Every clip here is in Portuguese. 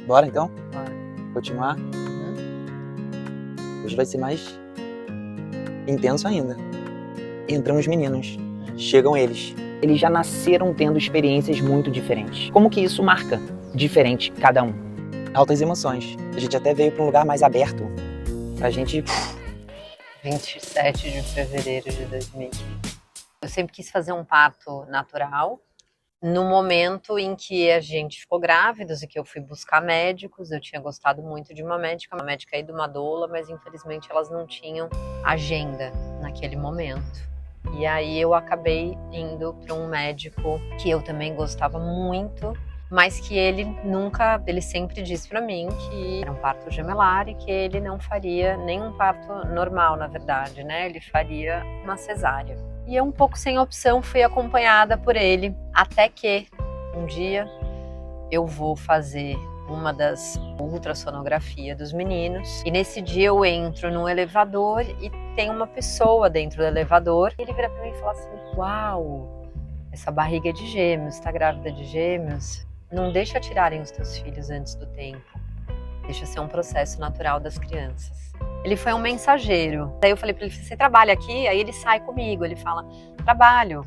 Bora então? Bora. Continuar? Hoje vai ser mais intenso ainda. Entram os meninos. Chegam eles. Eles já nasceram tendo experiências muito diferentes. Como que isso marca diferente cada um? Altas emoções. A gente até veio para um lugar mais aberto. Pra gente... 27 de fevereiro de 2015. Eu sempre quis fazer um parto natural. No momento em que a gente ficou grávidos e que eu fui buscar médicos, eu tinha gostado muito de uma médica aí de uma doula, mas infelizmente elas não tinham agenda naquele momento. E aí eu acabei indo para um médico que eu também gostava muito, mas que ele sempre disse para mim que era um parto gemelar e que ele não faria nenhum parto normal, na verdade, né? Ele faria uma cesárea. E eu, um pouco sem opção, fui acompanhada por ele, até que um dia eu vou fazer uma das ultrassonografias dos meninos. E nesse dia eu entro num elevador e tem uma pessoa dentro do elevador. E ele vira pra mim e fala assim: uau, essa barriga é de gêmeos, tá grávida de gêmeos? Não deixa tirarem os teus filhos antes do tempo. Deixa ser um processo natural das crianças. Ele foi um mensageiro. Daí eu falei pra ele: você trabalha aqui? Aí ele sai comigo, ele fala: trabalho,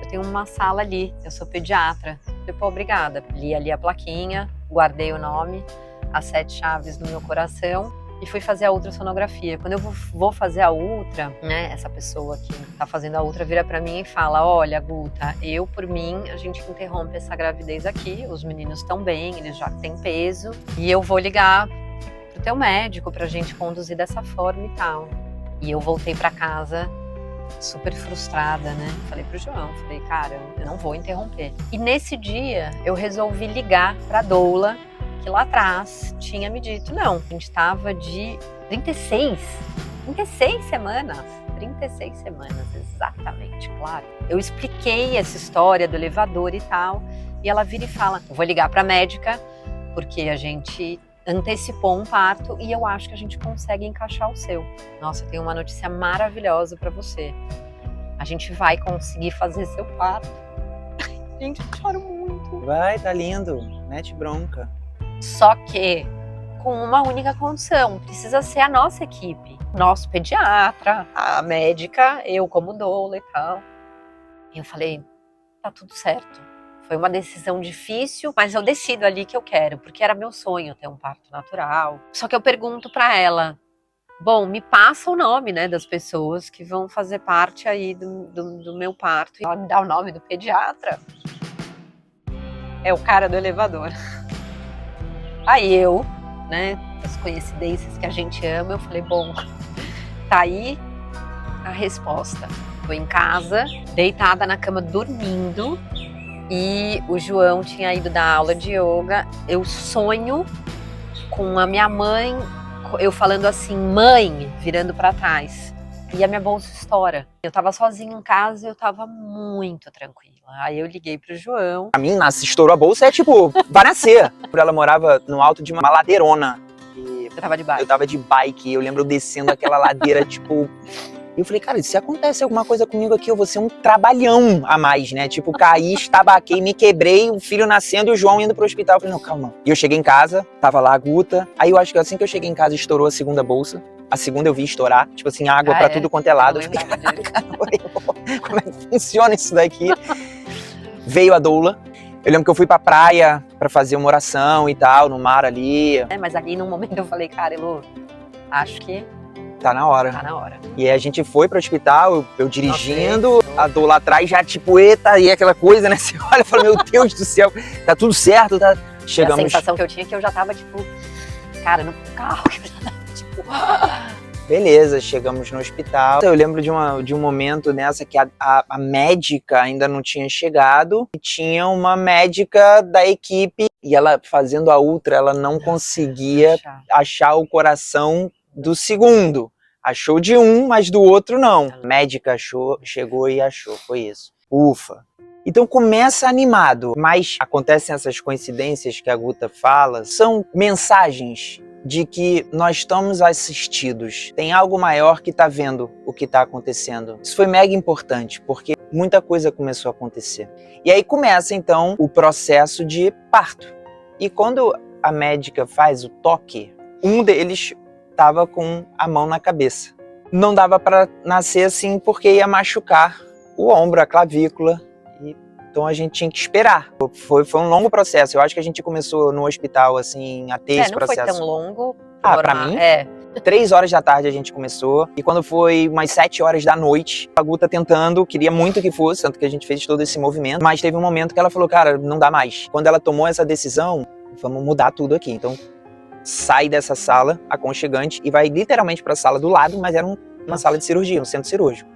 eu tenho uma sala ali, eu sou pediatra. Eu falei: pô, obrigada. Li ali a plaquinha, guardei o nome, as 7 chaves no meu coração e fui fazer a ultrassonografia. Quando eu vou fazer a ultra, né, essa pessoa que tá fazendo a ultra vira pra mim e fala: olha, Guta, eu por mim, a gente interrompe essa gravidez aqui, os meninos estão bem, eles já têm peso e eu vou ligar pro teu médico pra gente conduzir dessa forma e tal. E eu voltei pra casa super frustrada, né? Falei pro João, falei: cara, eu não vou interromper. E nesse dia eu resolvi ligar pra doula, que lá atrás tinha me dito: não, a gente tava de 36 semanas. 36 semanas, exatamente, claro. Eu expliquei essa história do elevador e tal, e ela vira e fala: eu vou ligar pra médica, porque a gente antecipou um parto e eu acho que a gente consegue encaixar o seu. Nossa, eu tenho uma notícia maravilhosa pra você. A gente vai conseguir fazer seu parto. Gente, eu choro muito. Vai, tá lindo. Mete bronca. Só que com uma única condição: precisa ser a nossa equipe. Nosso pediatra, a médica, eu como doula e tal. E eu falei: tá tudo certo. Foi uma decisão difícil, mas eu decido ali que eu quero, porque era meu sonho ter um parto natural. Só que eu pergunto pra ela: bom, me passa o nome, né, das pessoas que vão fazer parte aí do meu parto. E ela me dá o nome do pediatra. É o cara do elevador. Aí eu, né, as coincidências que a gente ama, eu falei: bom, tá aí a resposta. Tô em casa, deitada na cama, dormindo. E o João tinha ido dar aula de yoga. Eu sonho com a minha mãe, eu falando assim: mãe, virando pra trás. E a minha bolsa estoura. Eu tava sozinha em casa e eu tava muito tranquila. Aí eu liguei pro João. Pra mim, estourou a bolsa, é tipo, vai nascer. Ela morava no alto de uma ladeirona. E Eu tava de bike. eu tava de bike, eu lembro eu descendo aquela ladeira, tipo... E eu falei: cara, se acontece alguma coisa comigo aqui, eu vou ser um trabalhão a mais, né? Tipo, caí, estabaquei, me quebrei, o filho nascendo e o João indo pro hospital. Eu falei: não, calma. E eu cheguei em casa, tava lá a Guta. Aí eu acho que assim que eu cheguei em casa, estourou a segunda bolsa. A segunda eu vi estourar, tipo assim, água pra tudo quanto é lado. Eu falei: como é que funciona isso daqui? Veio a doula. Eu lembro que eu fui pra praia pra fazer uma oração e tal, no mar ali. Mas ali num momento eu falei: cara, Elô, acho que tá na hora. Tá na hora. E aí a gente foi pro hospital, eu dirigindo, a dor lá atrás já tipo, eita, e aquela coisa, né? Você olha e fala: meu Deus do céu, tá tudo certo, tá? Chegamos... E a sensação que eu tinha é que eu já tava, tipo, cara, no carro, que eu já tava, tipo... Beleza, chegamos no hospital. Eu lembro de um momento nessa que a médica ainda não tinha chegado. E tinha uma médica da equipe e ela fazendo a ultra, ela não conseguia achar o coração do segundo. Achou de um, mas do outro não. A médica achou, chegou e achou, foi isso. Ufa. Então começa animado, mas acontecem essas coincidências que a Guta fala, são mensagens de que nós estamos assistidos. Tem algo maior que está vendo o que está acontecendo. Isso foi mega importante, porque muita coisa começou a acontecer. E aí começa, então, o processo de parto. E quando a médica faz o toque, um deles estava com a mão na cabeça. Não dava para nascer assim porque ia machucar o ombro, a clavícula. Então a gente tinha que esperar. Foi um longo processo. Eu acho que a gente começou no hospital assim a ter esse processo. Não foi tão longo. Pra mim? 3 horas da tarde a gente começou. E quando foi umas 7 horas da noite, a Gu tá tentando, queria muito que fosse, tanto que a gente fez todo esse movimento. Mas teve um momento que ela falou, cara, não dá mais. Quando ela tomou essa decisão, vamos mudar tudo aqui. Então sai dessa sala aconchegante e vai literalmente para a sala do lado, mas era uma sala de cirurgia, um centro cirúrgico.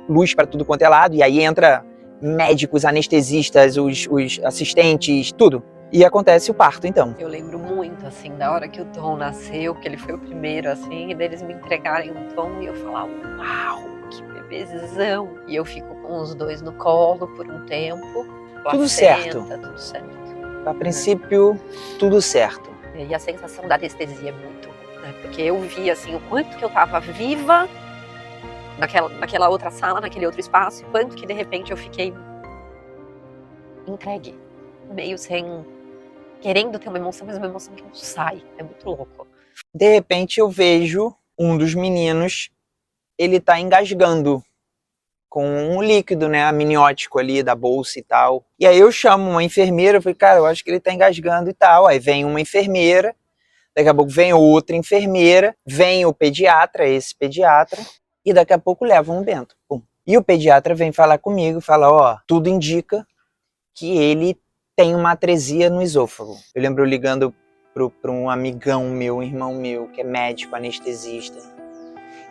Luz para tudo quanto é lado, e aí entra médicos, anestesistas, os assistentes, tudo. E acontece o parto, então. Eu lembro muito, assim, da hora que o Tom nasceu, que ele foi o primeiro, assim, e deles me entregarem o Tom e eu falar, uau, que bebezão. E eu fico com os dois no colo por um tempo. Tudo certo. Tudo certo. A princípio, tudo certo. E a sensação da anestesia é muito, né? Porque eu vi, assim, o quanto que eu tava viva naquela outra sala, naquele outro espaço, e quanto que, de repente, eu fiquei entregue, meio sem... querendo ter uma emoção, mas uma emoção que não sai. É muito louco. De repente, eu vejo um dos meninos, ele tá engasgando com um líquido, né, amniótico ali da bolsa e tal. E aí eu chamo uma enfermeira, eu falei, cara, eu acho que ele tá engasgando e tal. Aí vem uma enfermeira, daqui a pouco vem outra enfermeira, vem o pediatra, esse pediatra, e daqui a pouco levam o Bento. Pum. E o pediatra vem falar comigo, fala, ó, tudo indica que ele tem uma atresia no esôfago. Eu lembro ligando para um amigão meu, um irmão meu, que é médico, anestesista,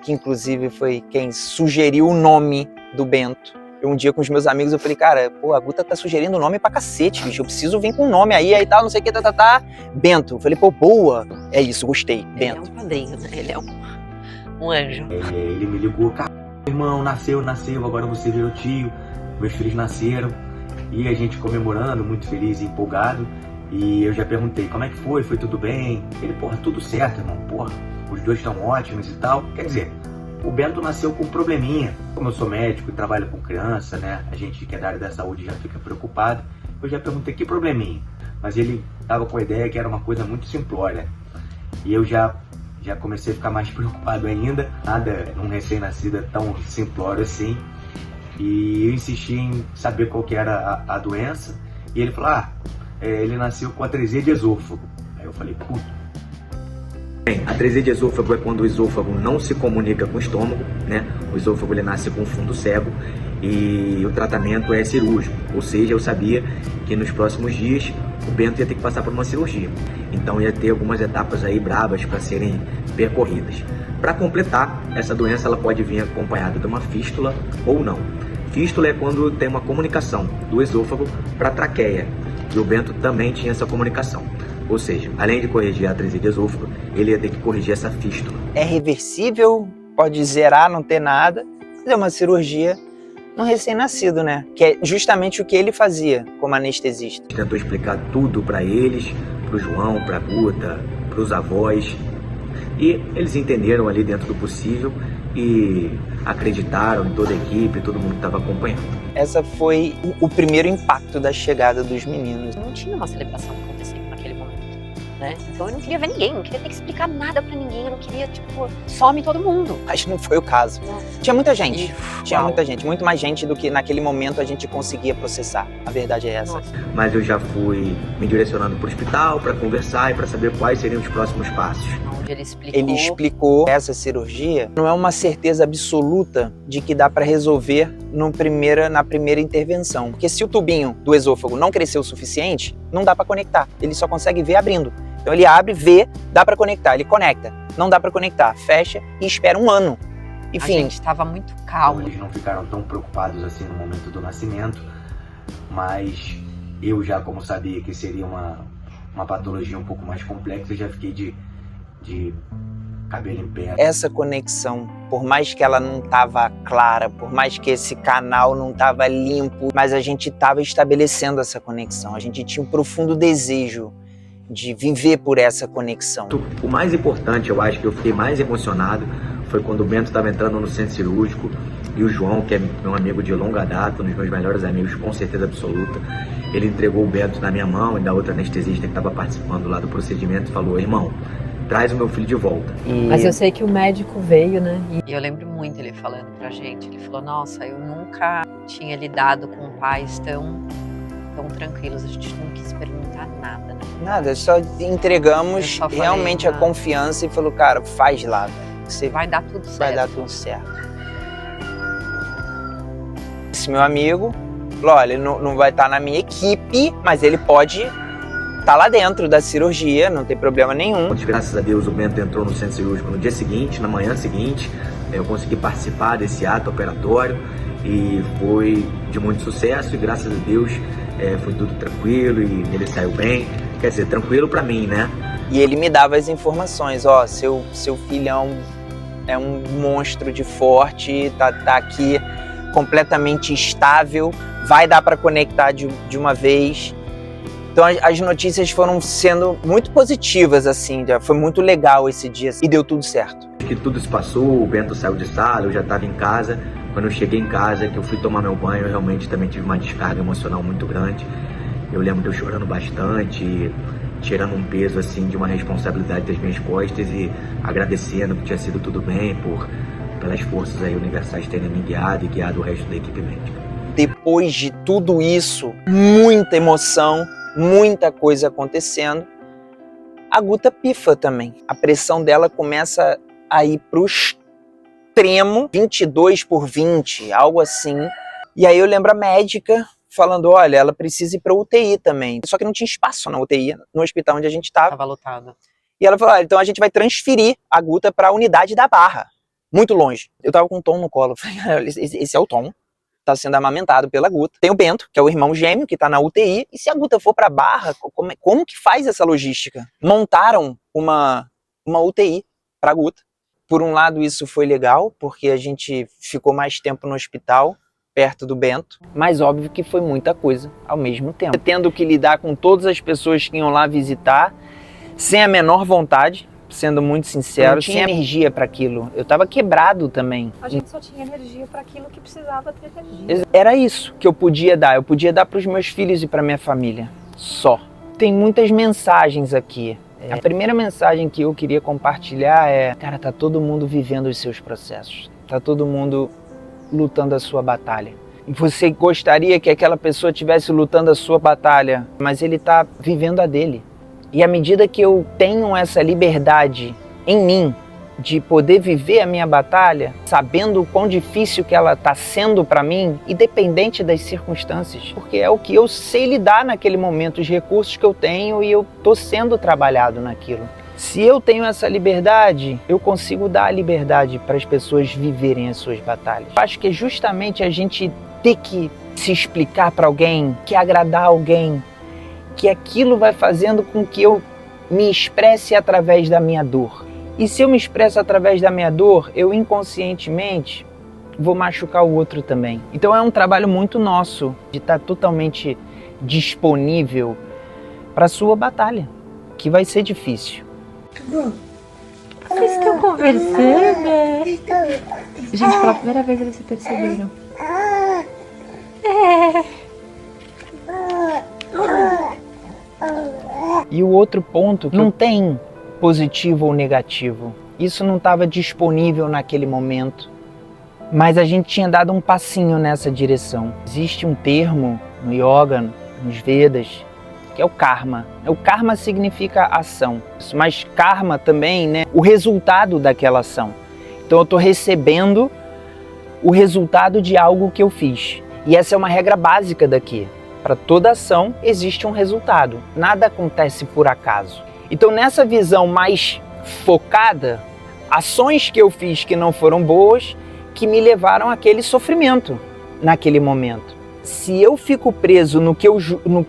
que inclusive foi quem sugeriu o nome do Bento. Um dia com os meus amigos eu falei, cara, pô, a Guta tá sugerindo o nome pra cacete, bicho, eu preciso vir com um nome aí tal, não sei o que, Bento. Eu falei, pô, boa, é isso, gostei, Bento. Ele é um padrinho, né? Ele é um anjo. Ele me ligou, cara, irmão, nasceu, agora você virou tio, meus filhos nasceram, e a gente comemorando, muito feliz e empolgado, e eu já perguntei, como é que foi? Foi tudo bem? Ele, porra, tudo certo, irmão, porra, os dois estão ótimos e tal. Quer dizer, o Bento nasceu com um probleminha. Como eu sou médico e trabalho com criança, né, a gente que é da área da saúde já fica preocupado. Eu já perguntei que probleminha, mas ele tava com a ideia que era uma coisa muito simplória. E eu já comecei a ficar mais preocupado ainda. Nada, um recém-nascido é tão simplório assim. E eu insisti em saber qual que era a doença. E ele falou, ele nasceu com atresia de esôfago. Aí eu falei, puta. Bem, a atresia de esôfago é quando o esôfago não se comunica com o estômago, né? O esôfago ele nasce com fundo cego e o tratamento é cirúrgico. Ou seja, eu sabia que nos próximos dias o Bento ia ter que passar por uma cirurgia. Então ia ter algumas etapas aí bravas para serem percorridas. Para completar, essa doença ela pode vir acompanhada de uma fístula ou não. Fístula é quando tem uma comunicação do esôfago para a traqueia. E o Bento também tinha essa comunicação. Ou seja, além de corrigir a atresia de esôfago, ele ia ter que corrigir essa fístula. É reversível, pode zerar, não ter nada, mas é uma cirurgia no recém-nascido, né? Que é justamente o que ele fazia como anestesista. Tentou explicar tudo para eles, para o João, para a Guta, para os avós. E eles entenderam ali dentro do possível e acreditaram em toda a equipe, todo mundo que estava acompanhando. Essa foi o primeiro impacto da chegada dos meninos. Não tinha uma celebração acontecendo naquele momento, né? Então eu não queria ver ninguém, não queria ter que explicar nada pra ninguém, eu não queria, some todo mundo. Mas não foi o caso. Tinha muita gente, muita gente, muito mais gente do que naquele momento a gente conseguia processar. A verdade é essa. Nossa. Mas eu já fui me direcionando para o hospital para conversar e para saber quais seriam os próximos passos. Ele explicou que essa cirurgia não é uma certeza absoluta de que dá para resolver na primeira intervenção. Porque se o tubinho do esôfago não cresceu o suficiente, não dá para conectar. Ele só consegue ver abrindo. Então ele abre, vê, dá para conectar. Ele conecta. Não dá para conectar. Fecha e espera 1 ano. Enfim. A gente estava muito calmo. Eles não ficaram tão preocupados assim no momento do nascimento. Mas eu já, como sabia que seria uma patologia um pouco mais complexa, já fiquei de cabelo em pé. Essa conexão, por mais que ela não estava clara, por mais que esse canal não estava limpo, mas a gente estava estabelecendo essa conexão. A gente tinha um profundo desejo de viver por essa conexão. O mais importante, eu acho que eu fiquei mais emocionado, foi quando o Bento estava entrando no centro cirúrgico e o João, que é meu amigo de longa data, um dos meus melhores amigos, com certeza absoluta, ele entregou o Bento na minha mão e da outra anestesista que estava participando lá do procedimento e falou: irmão, traz o meu filho de volta. Mas eu sei que o médico veio, né? E eu lembro muito ele falando pra gente, ele falou: nossa, eu nunca tinha lidado com pais tão tranquilos, a gente não quis perguntar nada, né? Nada, só entregamos Eu só falei, realmente a confiança e falou: cara, faz lá, velho. Você vai dar tudo certo. vai dar tudo certo. Esse meu amigo falou: olha, ele não vai estar na minha equipe, mas ele pode estar lá dentro da cirurgia, não tem problema nenhum. Graças a Deus o Bento entrou no centro cirúrgico no dia seguinte, na manhã seguinte, eu consegui participar desse ato operatório e foi de muito sucesso e graças a Deus foi tudo tranquilo e ele saiu bem, quer dizer, tranquilo pra mim, né? E ele me dava as informações: ó, seu filhão é um monstro de forte, tá aqui completamente estável, vai dar para conectar de uma vez. Então as notícias foram sendo muito positivas, assim, foi muito legal esse dia e deu tudo certo. Que tudo se passou, o Bento saiu de sala, eu já estava em casa. Quando eu cheguei em casa, que eu fui tomar meu banho, eu realmente também tive uma descarga emocional muito grande. Eu lembro de eu chorando bastante, tirando um peso assim de uma responsabilidade das minhas costas e agradecendo que tinha sido tudo bem, pelas forças aí universais terem me guiado e guiado o resto da equipe médica. Depois de tudo isso, muita emoção, muita coisa acontecendo, a Guta pifa também. A pressão dela começa a ir pro extremo, 22/20, algo assim. E aí eu lembro a médica falando: olha, ela precisa ir pra UTI também. Só que não tinha espaço na UTI, no hospital onde a gente estava. Tava lotada. E ela falou: então a gente vai transferir a Guta para a unidade da Barra, muito longe. Eu tava com o Tom no colo. Falei: esse é o Tom, tá sendo amamentado pela Guta. Tem o Bento, que é o irmão gêmeo, que tá na UTI. E se a Guta for pra Barra, como que faz essa logística? Montaram uma UTI pra Guta. Por um lado isso foi legal, porque a gente ficou mais tempo no hospital, perto do Bento. Mas óbvio que foi muita coisa ao mesmo tempo. Tendo que lidar com todas as pessoas que iam lá visitar, sem a menor vontade, sendo muito sincero, não tinha energia para aquilo. Eu tava quebrado também. A gente só tinha energia para aquilo que precisava ter energia. Era isso que eu podia dar. Eu podia dar para os meus filhos e para minha família. Só. Tem muitas mensagens aqui. A primeira mensagem que eu queria compartilhar é: cara, tá todo mundo vivendo os seus processos. Tá todo mundo lutando a sua batalha. E você gostaria que aquela pessoa estivesse lutando a sua batalha, mas ele tá vivendo a dele. E à medida que eu tenho essa liberdade em mim de poder viver a minha batalha, sabendo o quão difícil que ela está sendo para mim, independente das circunstâncias, porque é o que eu sei lidar naquele momento, os recursos que eu tenho e eu estou sendo trabalhado naquilo. Se eu tenho essa liberdade, eu consigo dar a liberdade para as pessoas viverem as suas batalhas. Eu acho que é justamente a gente ter que se explicar para alguém, que agradar alguém, que aquilo vai fazendo com que eu me expresse através da minha dor. E se eu me expresso através da minha dor, eu inconscientemente vou machucar o outro também. Então é um trabalho muito nosso de estar totalmente disponível para a sua batalha, que vai ser difícil. Vocês estão conversando, né? Gente, pela primeira vez eles se perceberam. E o outro ponto, não tem positivo ou negativo. Isso não estava disponível naquele momento, mas a gente tinha dado um passinho nessa direção. Existe um termo no yoga, nos Vedas, que é o karma. O karma significa ação, mas karma também, né, o resultado daquela ação. Então eu estou recebendo o resultado de algo que eu fiz. E essa é uma regra básica daqui. Para toda ação existe um resultado. Nada acontece por acaso. Então nessa visão mais focada, ações que eu fiz que não foram boas, que me levaram àquele sofrimento naquele momento. Se eu fico preso no que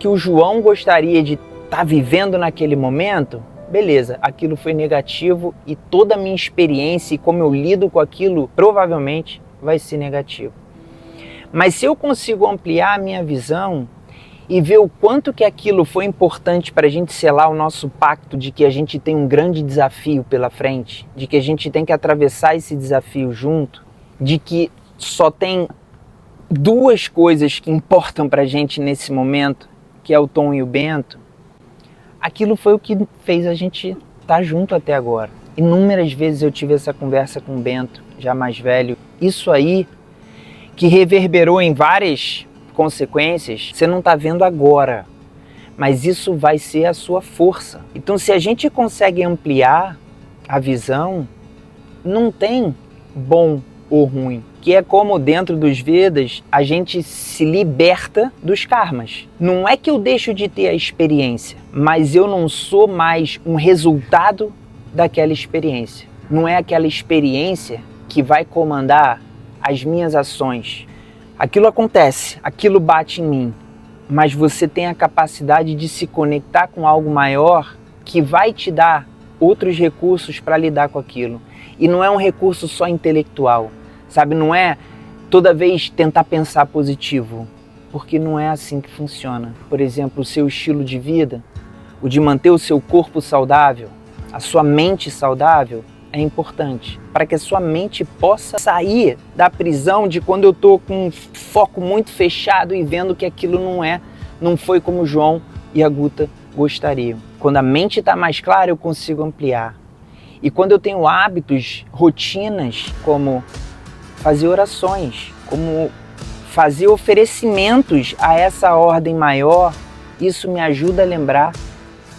o João gostaria de estar vivendo naquele momento, beleza, aquilo foi negativo e toda a minha experiência e como eu lido com aquilo provavelmente vai ser negativo. Mas se eu consigo ampliar a minha visão e ver o quanto que aquilo foi importante para a gente selar o nosso pacto de que a gente tem um grande desafio pela frente, de que a gente tem que atravessar esse desafio junto, de que só tem duas coisas que importam para a gente nesse momento, que é o Tom e o Bento, aquilo foi o que fez a gente estar junto até agora. Inúmeras vezes eu tive essa conversa com o Bento, já mais velho. Isso aí, que reverberou em várias consequências, você não está vendo agora, mas isso vai ser a sua força. Então, se a gente consegue ampliar a visão, não tem bom ou ruim, que é como dentro dos Vedas a gente se liberta dos karmas. Não é que eu deixo de ter a experiência, mas eu não sou mais um resultado daquela experiência. Não é aquela experiência que vai comandar as minhas ações. Aquilo acontece, aquilo bate em mim, mas você tem a capacidade de se conectar com algo maior que vai te dar outros recursos para lidar com aquilo. E não é um recurso só intelectual, sabe? Não é toda vez tentar pensar positivo, porque não é assim que funciona. Por exemplo, o seu estilo de vida, o de manter o seu corpo saudável, a sua mente saudável, é importante para que a sua mente possa sair da prisão de quando eu estou com um foco muito fechado e vendo que aquilo não foi como o João e a Guta gostariam. Quando a mente está mais clara, eu consigo ampliar. E quando eu tenho hábitos, rotinas, como fazer orações, como fazer oferecimentos a essa ordem maior, isso me ajuda a lembrar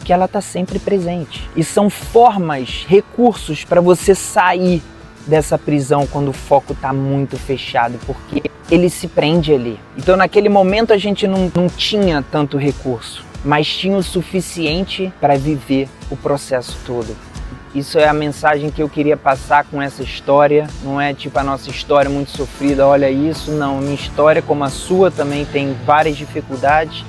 que ela está sempre presente. E são formas, recursos para você sair dessa prisão quando o foco está muito fechado, porque ele se prende ali. Então naquele momento a gente não tinha tanto recurso, mas tinha o suficiente para viver o processo todo. Isso é a mensagem que eu queria passar com essa história. Não é tipo a nossa história muito sofrida, olha isso, não. Minha história, como a sua, também tem várias dificuldades.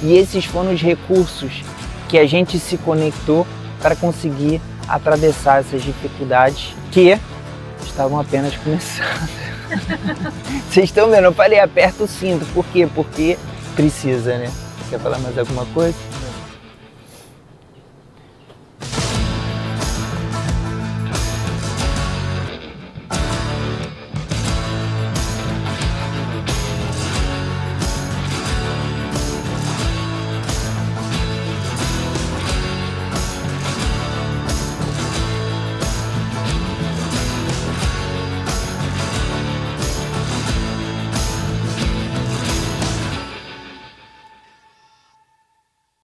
E esses foram os recursos que a gente se conectou para conseguir atravessar essas dificuldades que estavam apenas começando. Vocês estão vendo? Eu falei, aperta o cinto. Por quê? Porque precisa, né? Quer falar mais alguma coisa?